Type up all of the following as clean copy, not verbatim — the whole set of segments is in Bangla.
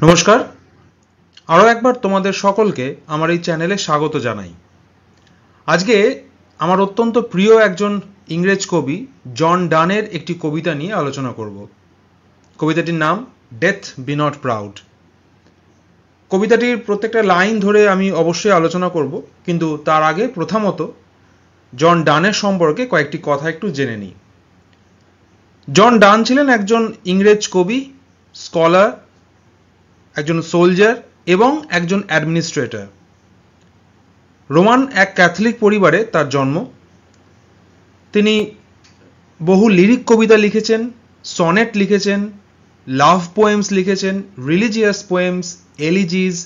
নমস্কার, আরও একবার তোমাদের সকলকে আমার এই চ্যানেলে স্বাগত জানাই। আজকে আমার অত্যন্ত প্রিয় একজন ইংরেজ কবি জন ডানের একটি কবিতা নিয়ে আলোচনা করব। কবিতাটির নাম ডেথ বি নট প্রাউড। কবিতাটির প্রত্যেকটা লাইন ধরে আমি অবশ্যই আলোচনা করব, কিন্তু তার আগে প্রথমত জন ডানের সম্পর্কে কয়েকটি কথা একটু জেনে নিই। জন ডান ছিলেন একজন ইংরেজ কবি, স্কলার, একজন সোলজার এবং একজন অ্যাডমিনিস্ট্রেটর। রোমান এক ক্যাথলিক পরিবারে তার জন্ম। তিনি বহু লিরিক কবিতা লিখেছেন, সনেট লিখেছেন, লাভ পোয়েমস লিখেছেন, রিলিজিয়াস পোয়েমস, এলিজিজ,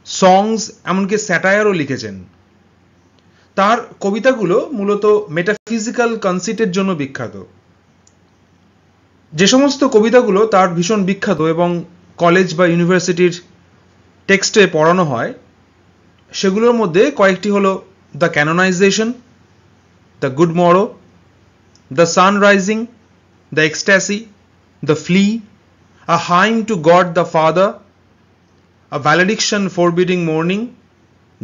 সংস, এমনকি স্যাটায়ারও লিখেছেন। তার কবিতাগুলো মূলত মেটাফিজিক্যাল কনসিটের জন্য বিখ্যাত। যে সমস্ত কবিতাগুলো তার ভীষণ বিখ্যাত এবং কলেজ বা ইউনিভার্সিটির টেক্সটে পড়ানো হয়, সেগুলোর মধ্যে কয়েকটি হলো the canonization, the good morrow, the sun rising, the ecstasy, the flea, a hymn to God the father, a valediction forbidding mourning,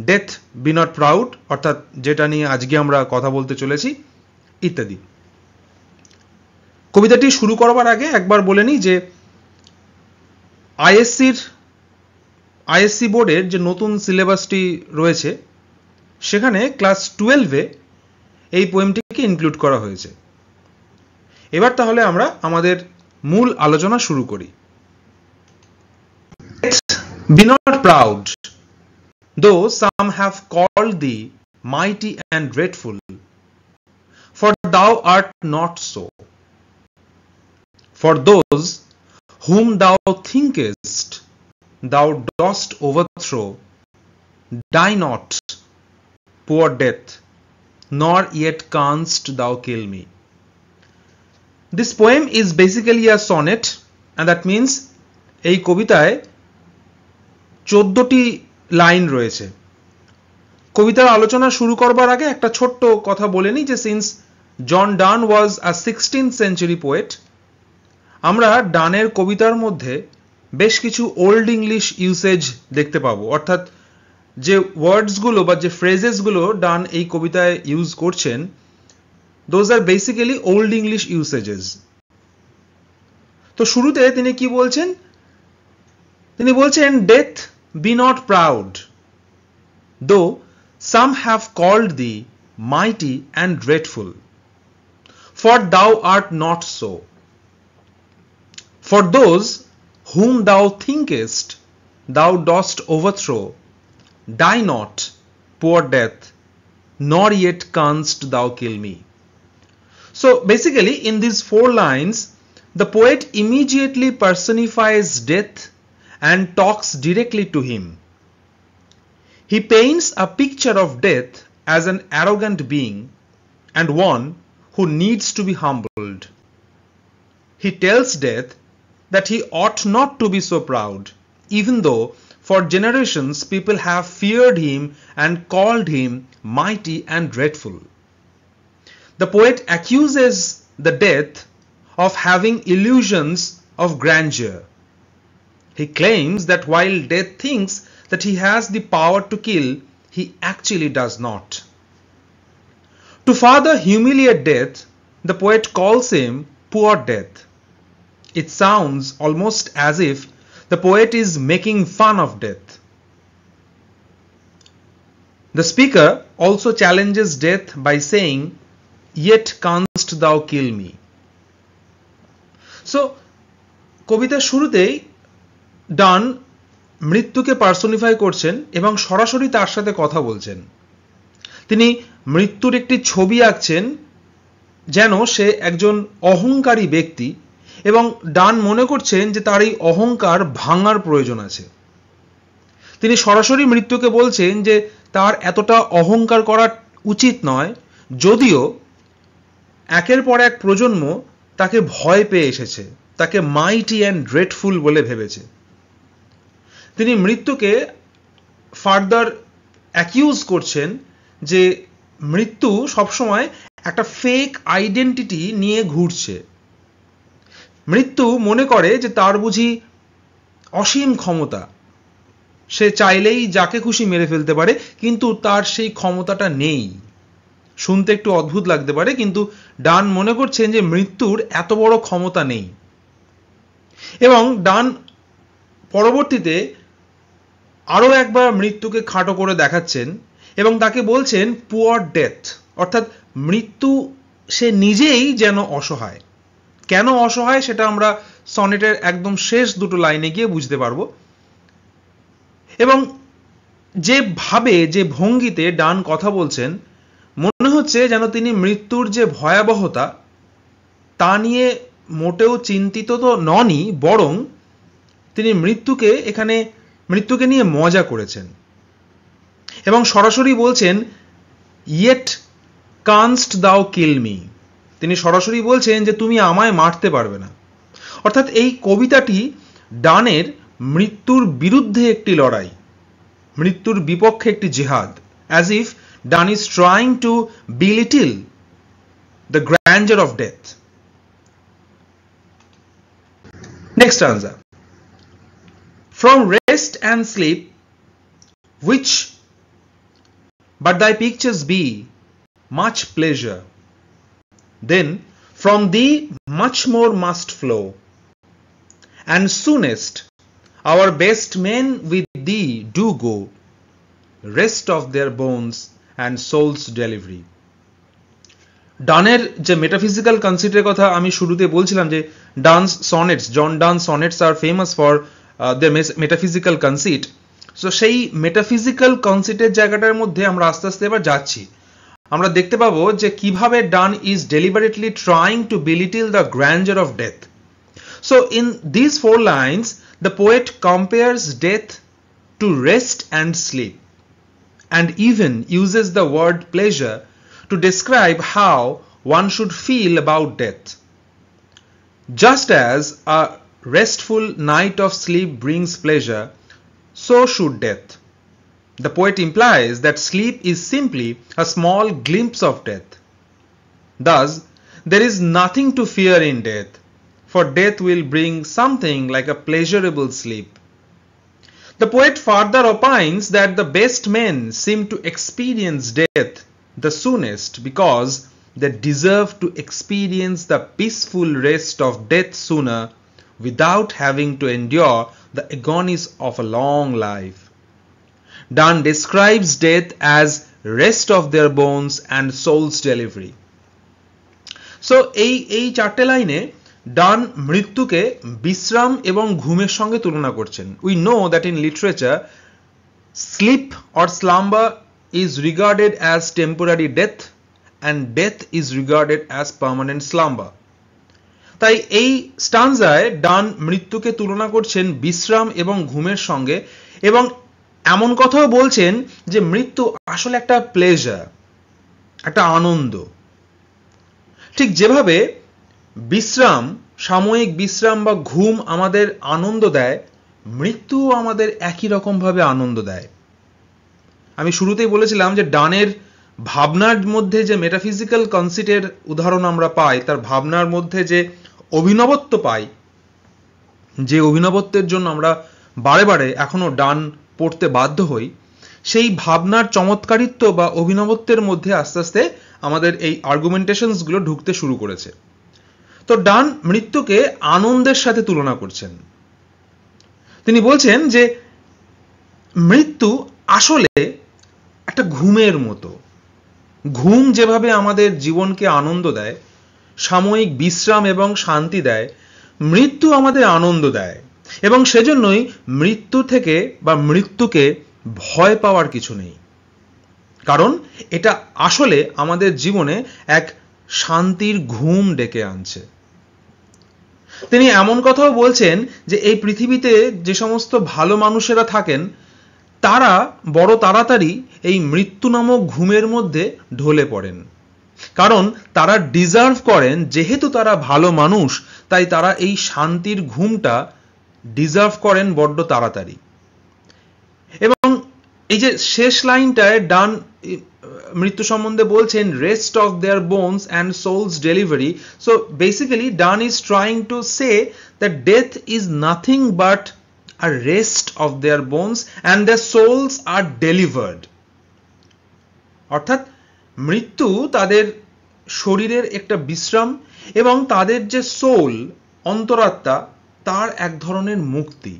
death be not proud, অর্থাৎ যেটা নিয়ে আজকে আমরা কথা বলতে চলেছি, ইত্যাদি। কবিতাটি শুরু করবার আগে একবার বলে নিই যে আইএসসি বোর্ডের যে নতুন সিলেবাসটি রয়েছে, সেখানে ক্লাস 12-এ এই পোয়েমটিকে ইনক্লুড করা হয়েছে। এবার তাহলে আমরা আমাদের মূল আলোচনা শুরু করি। Be not proud, though some have called thee mighty and dreadful, for thou art not so. For those whom thou thinkest thou dost overthrow, die not, poor death, nor yet canst thou kill me. This poem is basically a sonnet, and that means এই কবিতায় 14টি লাইন রয়েছে। কবিতার আলোচনা শুরু করবার আগে একটা ছোট্ট কথা বলে নিই যে সিন্স জন ডান ওয়াজ আ 16th century poet, আমরা ডানের কবিতার মধ্যে বেশ কিছু ওল্ড ইংলিশ ইউসেজ দেখতে পাবো। অর্থাৎ যে ওয়ার্ডসগুলো বা যে ফ্রেজেসগুলো ডান এই কবিতায় ইউজ করছেন, those are basically old English usages. তো শুরুতে তিনি কি বলছেন? তিনি বলছেন, death be not proud, though some have called the mighty and dreadful, for thou art not so. For those whom thou thinkest thou dost overthrow, die not, poor death, nor yet canst thou kill me. So basically in these 4 lines, the poet immediately personifies death and talks directly to him. He paints a picture of death as an arrogant being and one who needs to be humbled. He tells death that he ought not to be so proud, even though for generations people have feared him and called him mighty and dreadful. The poet accuses the death of having illusions of grandeur. He claims that while death thinks that he has the power to kill, he actually does not. To further humiliate death, the poet calls him poor death. It sounds almost as if the poet is making fun of death. The speaker also challenges death by saying, yet canst thou kill me. So, কবিতার শুরুতেই ডান মৃত্যুকে পার্সোনিফাই করছেন এবং সরাসরি তার সাথে কথা বলছেন। তিনি মৃত্যুর একটি ছবি আঁকছেন যেন সে একজন অহংকারী ব্যক্তি, এবং ডান মনে করছেন যে তার এই অহংকার ভাঙার প্রয়োজন আছে। তিনি সরাসরি মৃত্যুকে বলছেন যে তার এতটা অহংকার করা উচিত নয়, যদিও একের পর এক প্রজন্ম তাকে ভয় পেয়ে এসেছে, তাকে মাইটি অ্যান্ড ড্রেডফুল বলে ভেবেছে। তিনি মৃত্যুকে ফার্দার অ্যাকিউজ করছেন যে মৃত্যু সবসময় একটা ফেক আইডেন্টিটি নিয়ে ঘুরছে। মৃত্যু মনে করে যে তার বুঝি অসীম ক্ষমতা, সে চাইলেই যাকে খুশি মেরে ফেলতে পারে, কিন্তু তার সেই ক্ষমতাটা নেই। শুনতে একটু অদ্ভুত লাগতে পারে, কিন্তু ডান মনে করছেন যে মৃত্যুর এত বড় ক্ষমতা নেই। এবং ডান পরবর্তীতে আরো একবার মৃত্যুকে খাটো করে দেখাচ্ছেন এবং তাকে বলছেন পুয়ার ডেথ, অর্থাৎ মৃত্যু সে নিজেই যেন অসহায়। কেন অসহায় সেটা আমরা সনেটের একদম শেষ দুটো লাইনে গিয়ে বুঝতে পারবো। এবং যে ভাবে, যে ভঙ্গিতে ডান কথা বলছেন, মনে হচ্ছে যেন তিনি মৃত্যুর যে ভয়াবহতা তা নিয়ে মোটেও চিন্তিত তো ননই, বরং তিনি মৃত্যুকে নিয়ে মজা করেছেন এবং সরাসরি বলছেন ইয়েট কানস্ট দাও কিল মি। তিনি সরাসরি বলছেন যে তুমি আমায় মারতে পারবে না। অর্থাৎ এই কবিতাটি ডানের মৃত্যুর বিরুদ্ধে একটি লড়াই, মৃত্যুর বিপক্ষে একটি জিহাদ, as if Dan is trying to belittle the grandeur of death. Next stanza. From rest and sleep, which but thy pictures be much pleasure, then from thee much more must flow, and soonest our best men with thee do go, rest of their bones and souls delivery. ডানের যে মেটাফিজিক্যাল কনসিটের কথা আমি শুরুতে বলছিলাম, যে Donne's sonnets, John Donne sonnets are famous for their metaphysical conceit. So সেই মেটাফিজিক্যাল কনসিটের জায়গাটার মধ্যে আমরা আস্তে আস্তে এবার যাচ্ছি। আমরা দেখতে পাবো যে কিভাবে Donne is deliberately trying to belittle the grandeur of death. So in this 4 lines the poet compares death to rest and sleep, and even uses the word pleasure to describe how one should feel about death. Just as a restful night of sleep brings pleasure, so should death. The poet implies that sleep is simply a small glimpse of death. Thus, there is nothing to fear in death, for death will bring something like a pleasurable sleep. The poet further opines that the best men seem to experience death the soonest because they deserve to experience the peaceful rest of death sooner without having to endure the agonies of a long life. Donne describes death as rest of their bones and soul's delivery. So এই চারটে লাইনে ডান মৃত্যুকে বিশ্রাম এবং ঘুমের সঙ্গে তুলনা করছেন। We know that in literature slip or slumber is regarded as temporary death and death is regarded as permanent slumber. তাই এই স্টানজায় ডান মৃত্যুকে তুলনা করছেন বিশ্রাম এবং ঘুমের সঙ্গে, এবং এমন কথাও বলছেন যে মৃত্যু আসলে একটা প্লেজার, একটা আনন্দ। ঠিক যেভাবে বিশ্রাম, সাময়িক বিশ্রাম বা ঘুম আমাদের আনন্দ দেয়, মৃত্যুও আমাদের একই রকম ভাবে আনন্দ দেয়। আমি শুরুতেই বলেছিলাম যে ডানের ভাবনার মধ্যে যে মেটাফিজিক্যাল কনসিটের উদাহরণ আমরা পাই, তার ভাবনার মধ্যে যে অভিনবত্ব পাই, যে অভিনবত্বের জন্য আমরা বারে বারে এখনো ডান পড়তে বাধ্য হই, সেই ভাবনার চমৎকারিত্ব বা অভিনবত্বের মধ্যে আস্তে আস্তে আমাদের এই আর্গুমেন্টেশনস গুলো ঢুকতে শুরু করেছে। তো ডান মৃত্যুকে আনন্দের সাথে তুলনা করছেন। তিনি বলছেন যে মৃত্যু আসলে একটা ঘুমের মতো। ঘুম যেভাবে আমাদের জীবনকে আনন্দ দেয়, সাময়িক বিশ্রাম এবং শান্তি দেয়, মৃত্যু আমাদের আনন্দ দেয়। এবং সেজন্যই মৃত্যু থেকে বা মৃত্যুকে ভয় পাওয়ার কিছু নেই, কারণ এটা আসলে আমাদের জীবনে এক শান্তির ঘুম ডেকে আনছে। তিনি এমন কথাও বলছেন যে এই পৃথিবীতে যে সমস্ত ভালো মানুষেরা থাকেন, তারা বড় তাড়াতাড়ি এই মৃত্যু নামক ঘুমের মধ্যে ঢলে পড়েন, কারণ তারা ডিজার্ভ করেন। যেহেতু তারা ভালো মানুষ, তাই তারা এই শান্তির ঘুমটা ডিজার্ভ করেন বড্ড তাড়াতাড়ি। এবং এই যে শেষ লাইনটায় ডান মৃত্যু সম্বন্ধে বলছেন rest of their bones and souls delivery, so basically Donne is trying to say that death is nothing but a rest of their bones and their souls are delivered. অর্থাৎ মৃত্যু তাদের শরীরের একটা বিশ্রাম এবং তাদের যে সোল, অন্তরাত্মা, তার এক ধরনের মুক্তি।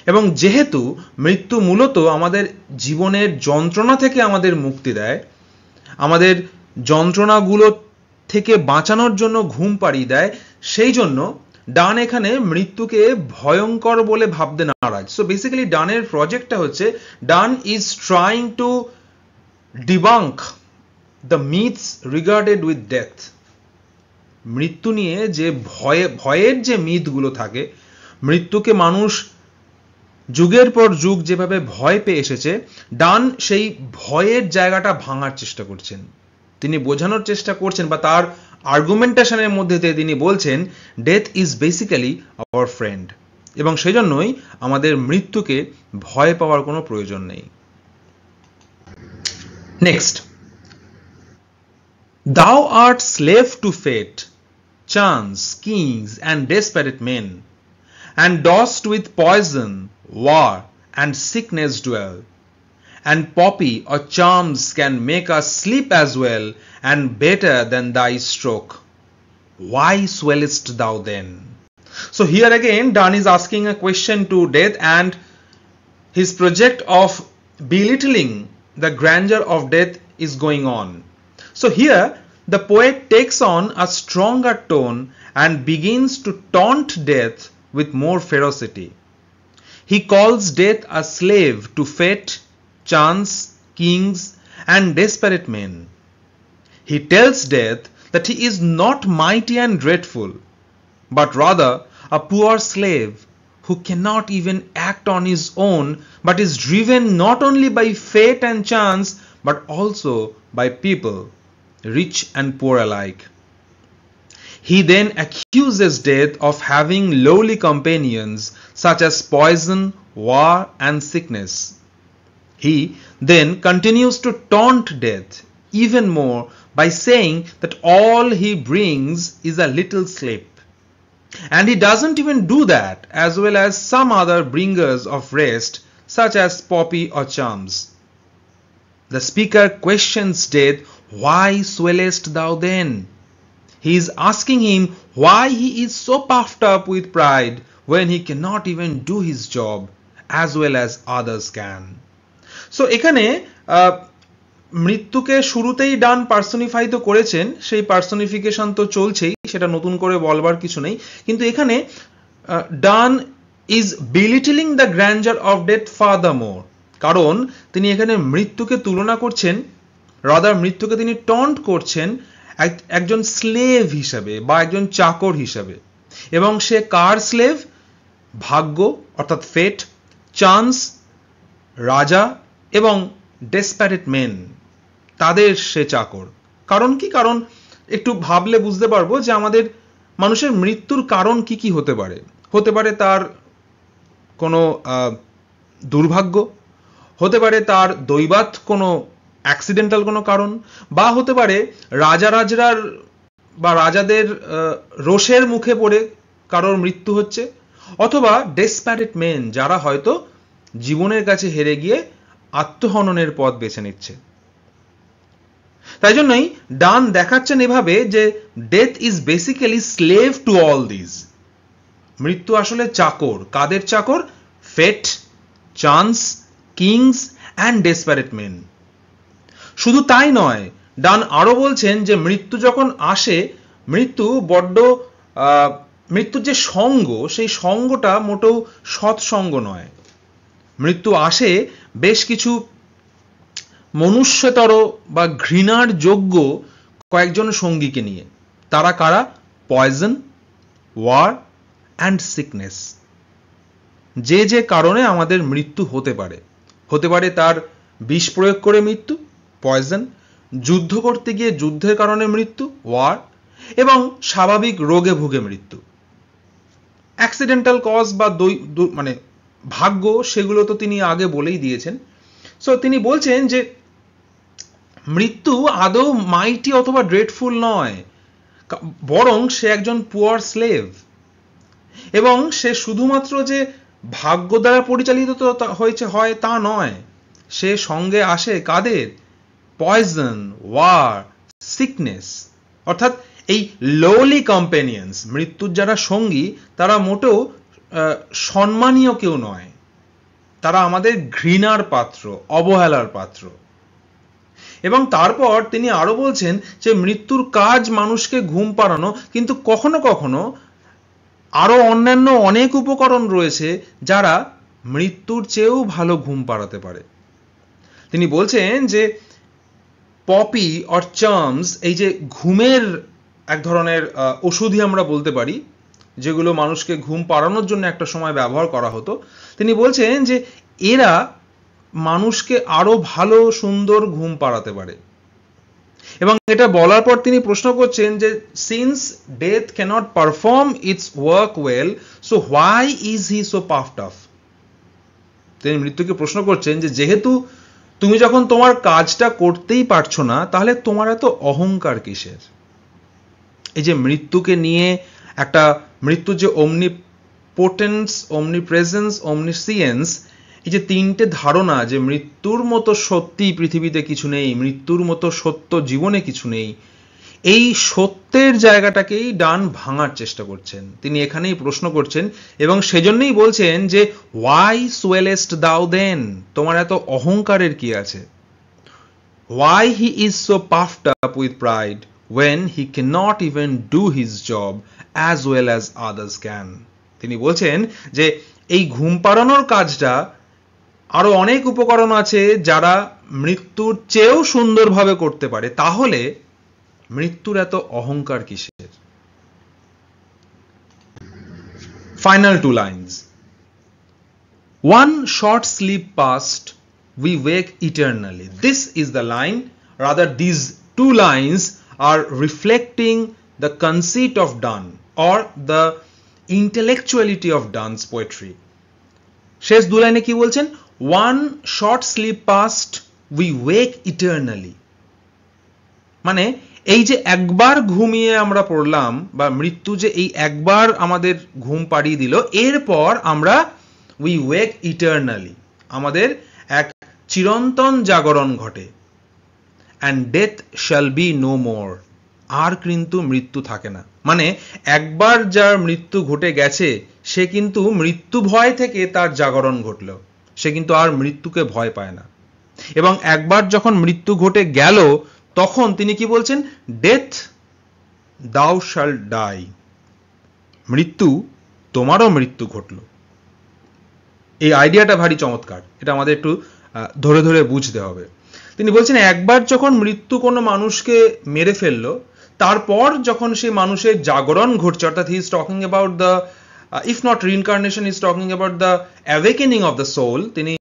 এবং যেহেতু মৃত্যু মূলত আমাদের জীবনের যন্ত্রণা থেকে আমাদের মুক্তি দেয়, আমাদের যন্ত্রণাগুলো থেকে বাঁচানোর জন্য ঘুম পাড়িয়ে দেয়, সেই জন্য ডান এখানে মৃত্যুকে ভয়ঙ্কর বলে ভাবতে নারাজ। সো বেসিক্যালি ডানের প্রজেক্টটা হচ্ছে, ডান is trying two debunk the myths regarded with death. মৃত্যু নিয়ে যে ভয়ের যে মিথগুলো থাকে, মৃত্যুকে মানুষ যুগের পর যুগ যেভাবে ভয় পেয়ে এসেছে, ডান সেই ভয়ের জায়গাটা ভাঙার চেষ্টা করছেন। তিনি বোঝানোর চেষ্টা করছেন, বা তার আর্গুমেন্টেশনের মধ্যে দিয়ে তিনি বলছেন, death is basically our friend, এবং সেই জন্যই আমাদের মৃত্যুকে ভয় পাওয়ার কোনো প্রয়োজন নেই। Next, Thou art slave to fate, chance, kings, and desperate men, and dost with poison, war, and sickness dwell, and poppy or charms can make us sleep as well, and better than thy stroke. Why swellest thou then? So here again, Dan is asking a question to Death, and his project of belittling the grandeur of Death is going on. So here, the poet takes on a stronger tone and begins to taunt Death with more ferocity. He calls Death a slave to fate, chance, kings, and desperate men. He tells Death that he is not mighty and dreadful, but rather a poor slave who cannot even act on his own, but is driven not only by fate and chance, but also by people, rich and poor alike. He then accuses Death of having lowly companions such as poison, war, and sickness. He then continues to taunt Death even more by saying that all he brings is a little slip. And he doesn't even do that, as well as some other bringers of rest such as poppy or charms. The speaker questions Death, why swellest thou then? He is asking him why he is so puffed up with pride when he cannot even do his job as well as others can. So এখানে মৃত্যুকে শুরুতেই ডান পার্সনিফাই তো করেছেন, সেই পার্সনিফিকেশন তো চলছেই, সেটা নতুন করে বলবার কিছু নেই। কিন্তু এখানে Donne is belittling the grandeur of death furthermore, কারণ তিনি এখানে মৃত্যুকে তুলনা করছেন, রাদার মৃত্যুকে তিনি টন্ট করছেন একজন স্লেভ হিসাবে বা একজন চাকর হিসাবে। এবং সে কার স্লেভ? ভাগ্য অর্থাৎ ফেট, চান্স রাজা, এবং ডেসপারেট মেন তাদের সে চাকর। কারণ কি? কারণ একটু ভাবলে বুঝতে পারবো যে আমাদের মানুষের মৃত্যুর কারণ কি কি হতে পারে। হতে পারে তার কোনো দুর্ভাগ্য, হতে পারে তার দৈবাৎ কোনো অ্যাক্সিডেন্টাল কোনো কারণ, বা হতে পারে রাজারাজরার বা রাজাদের রোষের মুখে পড়ে কারোর মৃত্যু হচ্ছে, অথবা ডেসপারেট মেন যারা হয়তো জীবনের কাছে হেরে গিয়ে আত্মহননের পথ বেছে নিচ্ছে। তাই জন্যই ডান দেখাচ্ছেন এভাবে যে death is basically slave to all this. মৃত্যু আসলে চাকর। কাদের চাকর? Fate, chance, kings and desperate men. শুধু তাই নয়, ডান আরো বলছেন যে মৃত্যু যখন আসে, মৃত্যুর যে সঙ্গ, সেই সঙ্গটা মোটেও সৎসঙ্গ নয়। মৃত্যু আসে বেশ কিছু মনুষ্যতর বা ঘৃণার যোগ্য কয়েকজন সঙ্গীকে নিয়ে। তারা কারা? Poison, war and sickness. যে যে কারণে আমাদের মৃত্যু হতে পারে। হতে পারে তার বিষ প্রয়োগ করে মৃত্যু, পয়জন, যুদ্ধ করতে গিয়ে যুদ্ধের কারণে মৃত্যু, ওয়ার, এবং স্বাভাবিক রোগে ভুগে মৃত্যু। অ্যাক্সিডেন্টাল কজ বা মানে ভাগ্য, সেগুলো তো তিনি আগে বলেই দিয়েছেন। সো তিনি বলছেন যে মৃত্যু আদৌ মাইটি অথবা ড্রেডফুল নয়, বরং সে একজন পুয়ার স্লেভ। এবং সে শুধুমাত্র যে ভাগ্য দ্বারা পরিচালিত তো হয় তা নয়, সে সঙ্গে আসে কাদের? Poison, war, sickness. অর্থাৎ এই লোলি কম্পেনিয়ন্স, মৃত্যুর যারা সঙ্গী, তারা মোটেও সম্মানীয় কেউ নয়, তারা আমাদের ঘৃণার পাত্র, অবহেলার পাত্র। এবং তারপর তিনি আরো বলছেন যে মৃত্যুর কাজ মানুষকে ঘুম পাড়ানো, কিন্তু কখনো কখনো আরো অন্যান্য অনেক উপকরণ রয়েছে যারা মৃত্যুর চেয়েও ভালো ঘুম পাড়াতে পারে। তিনি বলছেন যে পপি অর চার্মস, এই যে ঘুমের এক ধরনের ওষুধই আমরা বলতে পারি, যেগুলো মানুষকে ঘুম পাড়ানোর জন্য একটা সময় ব্যবহার করা হতো, তিনি বলছেন যে এরা মানুষকে আরো ভালো সুন্দর ঘুম পাড়াতে পারে। এবং এটা বলার পর তিনি প্রশ্ন করছেন যে since death can't perform its work well, so why is he so puffed up. তিনি মৃত্যুকে প্রশ্ন করছেন যে যেহেতু তুমি যখন তোমার কাজটা করতেই পারছো না, তাহলে তোমার এত অহংকার কিসের? এই যে মৃত্যুকে নিয়ে একটা, মৃত্যুর যে অমনিপোটেন্স, অমনিপ্রেজেন্স, অমনিসিয়েন্স, এই যে তিনটে ধারণা যে মৃত্যুর মতো সত্যি পৃথিবীতে কিছু নেই, মৃত্যুর মতো সত্য জীবনে কিছু নেই, এই সত্যের জায়গাটাকেই ডান ভাঙার চেষ্টা করছেন। তিনি এখানেই প্রশ্ন করছেন এবং সেজন্যই বলছেন যে ওয়াই সোয়েলেস্ট দাও দেন, তোমার এত অহংকারের কি আছে? Why he is so puffed up with pride when he cannot even do his job as well as others can। তিনি বলছেন যে এই ঘুম পাড়ানোর কাজটা আরো অনেক উপকরণ আছে যারা মৃত্যুর চেয়েও সুন্দরভাবে করতে পারে, তাহলে মৃত্যুর এত অহংকার কিসের? Final two lines. One short sleep past, we wake eternally. This is the line, rather these two lines are reflecting the conceit of Donne or the intellectuality of Donne's poetry. শেষ দু লাইনে কি বলছেন? One short sleep past, we wake eternally। মানে এই যে একবার ঘুমিয়ে আমরা পড়লাম, বা মৃত্যু যে এই একবার আমাদের ঘুম পাড়িয়ে দিল, এরপর আমরা we wake eternally, আমাদের এক চিরন্তন জাগরণ ঘটে। and death shall be no more, আর কিন্তু মৃত্যু থাকে না। মানে একবার যার মৃত্যু ঘটে গেছে, সে কিন্তু মৃত্যু ভয় থেকে তার জাগরণ ঘটল, সে কিন্তু আর মৃত্যুকে ভয় পায় না। এবং একবার যখন মৃত্যু ঘটে গেল, তখন তিনি কি বলছেন? ডেথ দাও শাল ডাই, মৃত্যু, তোমারও মৃত্যু ঘটল। এই আইডিয়াটা ভারী চমৎকার, এটা আমাদের একটু ধরে ধরে বুঝতে হবে। তিনি বলছেন একবার যখন মৃত্যু কোনো মানুষকে মেরে ফেললো, তারপর যখন সেই মানুষের জাগরণ ঘটছে, অর্থাৎ he is talking about the, if not reincarnation, is talking about the awakening of the soul. তিনি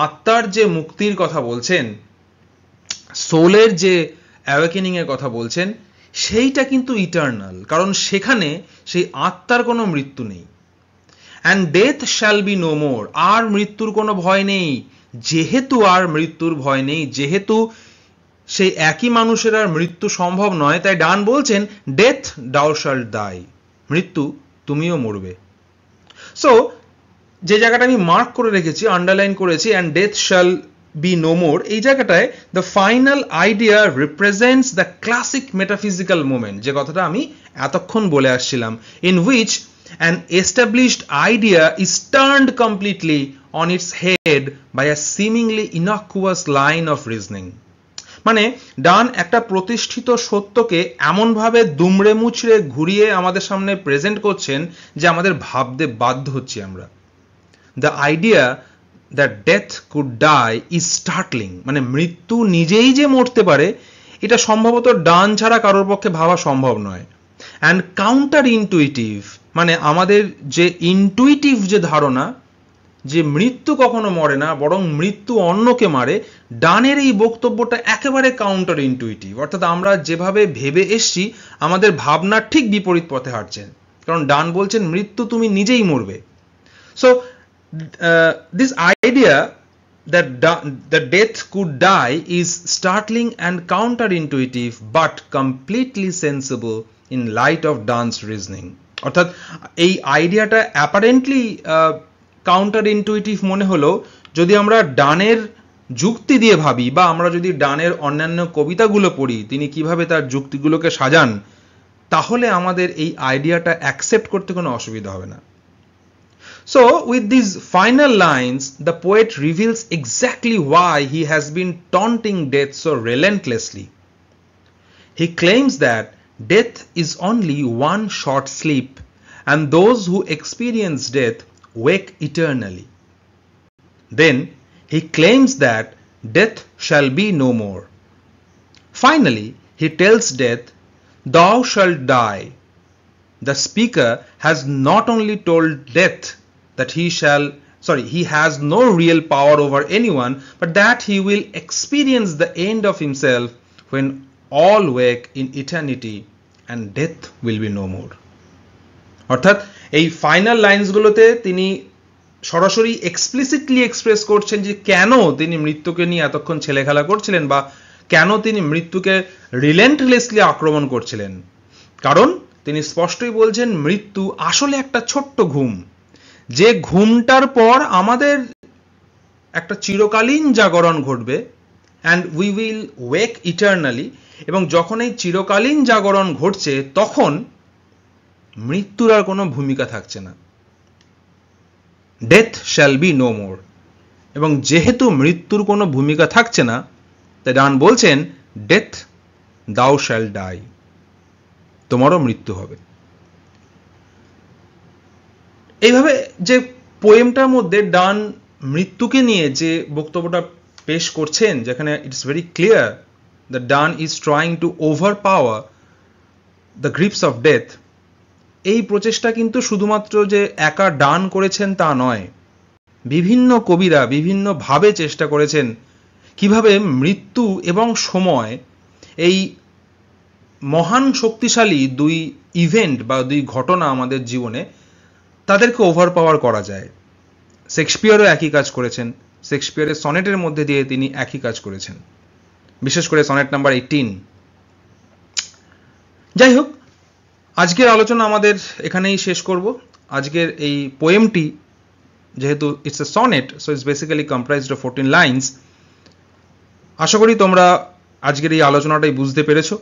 আত্মার যে মুক্তির কথা বলছেন, সোলের যে অ্যাওয়েকেনিং এর কথা বলছেন, সেইটা কিন্তু ইটার্নাল, কারণ সেখানে সেই আত্মার কোনো মৃত্যু নেই। and death shall be no more, আর মৃত্যুর কোনো ভয় নেই। যেহেতু আর মৃত্যুর ভয় নেই, যেহেতু সেই একই মানুষের আর মৃত্যু সম্ভব নয়, তাই ডান বলছেন ডেথ দাও শাল ডাই, মৃত্যু তুমিও মরবে। সো যে জায়গাটা আমি মার্ক করে রেখেছি, আন্ডারলাইন করেছি, and death shall be no more, এই জায়গাটায় the final idea represents the classic metaphysical moment, যে কথাটা আমি এতক্ষণ বলে আসছিলাম, in which an established idea is turned completely on its head by a seemingly innocuous line of reasoning। মানে ডান একটা প্রতিষ্ঠিত সত্যকে এমনভাবে দুমড়ে মুচড়ে ঘুরিয়ে আমাদের সামনে প্রেজেন্ট করছেন যে আমাদের ভাবতে বাধ্য হচ্ছি আমরা। The idea that death could die is startling, মানে মৃত্যু নিজেই যে মরতে পারে, এটা সম্ভবত ডান ছাড়া কারোর পক্ষে ভাবা সম্ভব নয়। and counter intuitive, মানে আমাদের যে ইনটুইটিভ যে ধারণা যে মৃত্যু কখনো মরে না, বরং মৃত্যু অন্যকে মারে, ডানের এই বক্তব্যটা একেবারে কাউন্টার ইনটুইটিভ। অর্থাৎ আমরা যেভাবে ভেবে এসছি, আমাদের ভাবনার ঠিক বিপরীত পথে হাঁটছেন, কারণ ডান বলছেন মৃত্যু তুমি নিজেই মরবে। So this idea that death could die is startling and counterintuitive but completely sensible in light of Donne's reasoning। অর্থাৎ এই আইডিয়াটা অ্যাপারেন্টলি কাউন্টার ইনটুইটিভ মনে হলো, যদি আমরা ডানের যুক্তি দিয়ে ভাবি বা আমরা যদি ডানের অন্যান্য কবিতাগুলো পড়ি, তিনি কিভাবে তার যুক্তিগুলোকে সাজান, তাহলে আমাদের এই আইডিয়াটা অ্যাকসেপ্ট করতে কোনো অসুবিধা হবে না। So, with these final lines, the poet reveals exactly why he has been taunting death so relentlessly. He claims that death is only one short sleep, and those who experience death wake eternally. Then, he claims that death shall be no more. Finally, he tells death, "Thou shalt die." The speaker has not only told death that he has no real power over anyone, but that he will experience the end of himself when all wake in eternity and death will be no more. অর্থাৎ এই ফাইনাল লাইন্সগুলোতে তিনি সরাসরি এক্সপ্লিসিটলি এক্সপ্রেস করছেন যে কেন তিনি মৃত্যুকে নিয়ে এতক্ষণ ছেলেখেলা করছিলেন বা কেন তিনি মৃত্যুকে রিলেন্টলেসলি আক্রমণ করছিলেন। কারণ তিনি স্পষ্টই বলছেন মৃত্যু আসলে একটা ছোট্ট ঘুম, যে ঘুমটার পর আমাদের একটা চিরকালীন জাগরণ ঘটবে, অ্যান্ড উই উইল ওয়েক ইটারনালি। এবং যখন এই চিরকালীন জাগরণ ঘটছে তখন মৃত্যুর আর কোনো ভূমিকা থাকছে না, death shall be no more. এবং যেহেতু মৃত্যুর কোনো ভূমিকা থাকছে না, তাই ডান বলছেন ডেথ দাউ শ্যাল ডাই, তোমারও মৃত্যু হবে। এইভাবে যে পোয়েমটার মধ্যে ডান মৃত্যুকে নিয়ে যে বক্তব্যটা পেশ করছেন, যেখানে it's very clear the done is trying two over power the grips of death, এই প্রচেষ্টা কিন্তু শুধুমাত্র যে একা ডান করেছেন তা নয়, বিভিন্ন কবিরা বিভিন্নভাবে চেষ্টা করেছেন কিভাবে মৃত্যু এবং সময়, এই মহান শক্তিশালী দুই ইভেন্ট বা দুই ঘটনা আমাদের জীবনে, তাদেরকে ওভার পাওয়ার করা যায়। শেক্সপিয়ারও একই কাজ করেছেন, শেক্সপিয়ারের সনেটের মধ্যে দিয়ে তিনি একই কাজ করেছেন, বিশেষ করে সনেট নাম্বার 18। যাই হোক, আজকের আলোচনা আমাদের এখানেই শেষ করব। আজকের এই পোয়েমটি যেহেতু it's a sonnet, so it's basically comprised of 14 lines. আশা করি তোমরা আজকের এই আলোচনাটাই বুঝতে পেরেছো।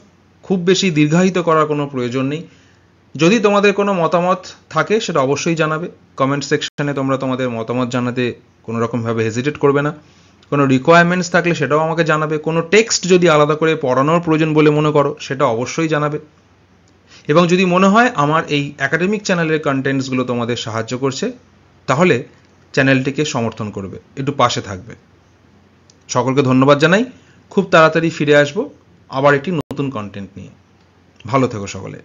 খুব বেশি দীর্ঘায়িত করার কোনো প্রয়োজন নেই। যদি তোমাদের কোনো মতামত থাকে সেটা অবশ্যই জানাবে কমেন্ট সেকশনে। তোমরা তোমাদের মতামত জানাতে কোনো রকমভাবে হেজিটেট করবে না। কোনো রিকোয়ারমেন্টস থাকলে সেটাও আমাকে জানাবে। কোনো টেক্সট যদি আলাদা করে পড়ানোর প্রয়োজন বলে মনে করো সেটা অবশ্যই জানাবে। এবং যদি মনে হয় আমার এই একাডেমিক চ্যানেলের কন্টেন্টসগুলো তোমাদের সাহায্য করছে, তাহলে চ্যানেলটিকে সমর্থন করবে, একটু পাশে থাকবে। সকলকে ধন্যবাদ জানাই। খুব তাড়াতাড়ি ফিরে আসবো আবার একটি নতুন কন্টেন্ট নিয়ে। ভালো থেকো সকলে।